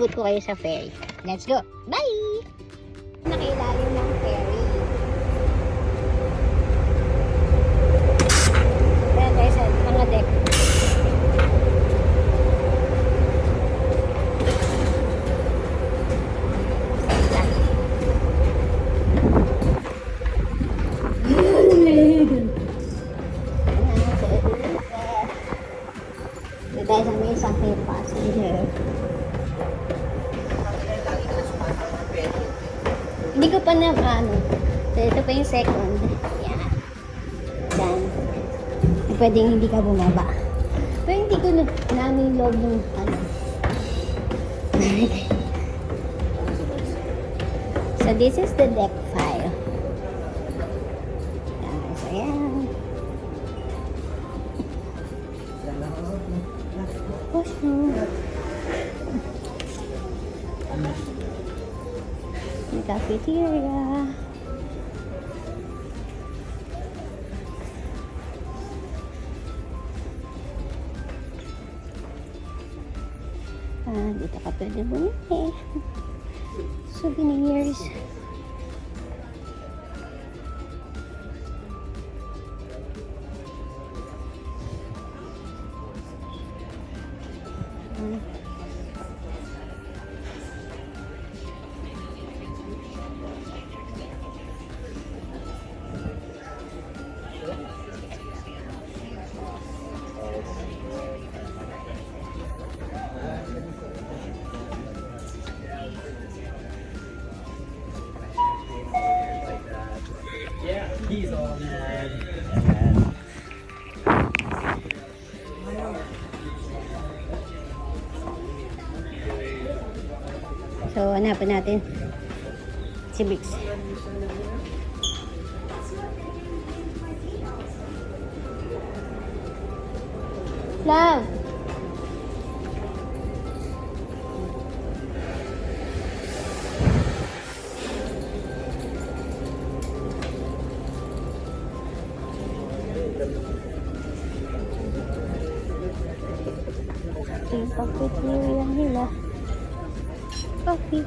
ikot ko kayo sa ferry. Let's go! Bye! Nakilalim ng ferry. Ayan tayo sa mga deck. Dito tayo sa may sakit passenger. Hindi ko pa na ano. So, ito pa yung second. Yan. Yan. Pwedeng hindi ka bumaba. Pero hindi ko namin log yung ano. So, this is the deck file. Yan. So, yan. May cafeteria. Dito ka pwede bumili. Souvenirs. Yeah, he's all mad. So, hanapin natin si Briggs. Love! Yung cafeteria nila. Coffee.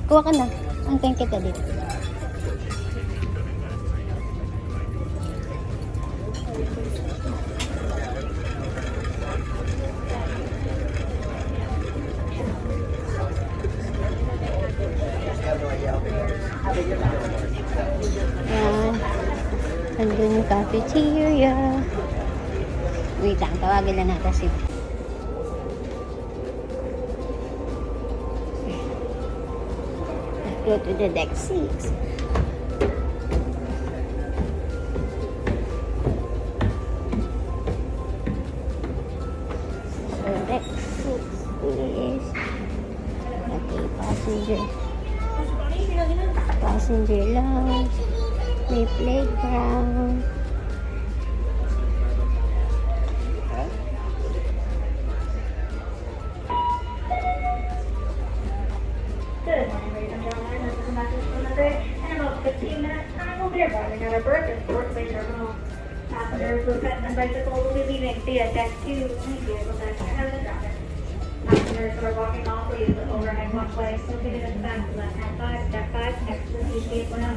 Kuha ka na. Antayin kita dito. Yan. Andun yung cafeteria. Wait lang. Tawagin lang natin si go to the deck 6. So deck 6 is okay, passenger lounge, may playground. In about 15 minutes time, we'll be arriving at our berth in Fort St. Terminal. Passengers with pets and bicycles will be leaving via deck 2 and vehicle deck ahead of the traffic. Passengers who are walking off will use the overhead walkway located at the back of the left-hand side, deck 5, next to the TC window.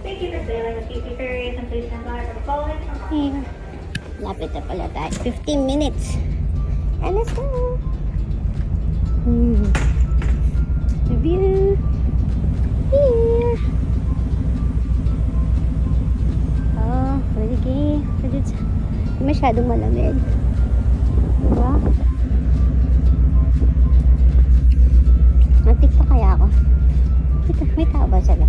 Thank you for sailing with TC Ferries and please stand by for the following. Here. Lapit na pala tayo. 15 minutes. And let's go. The view. Here. Oh, pwede masyadong malamig. Diba? Nagtik pa kaya ako? May tao ba sila?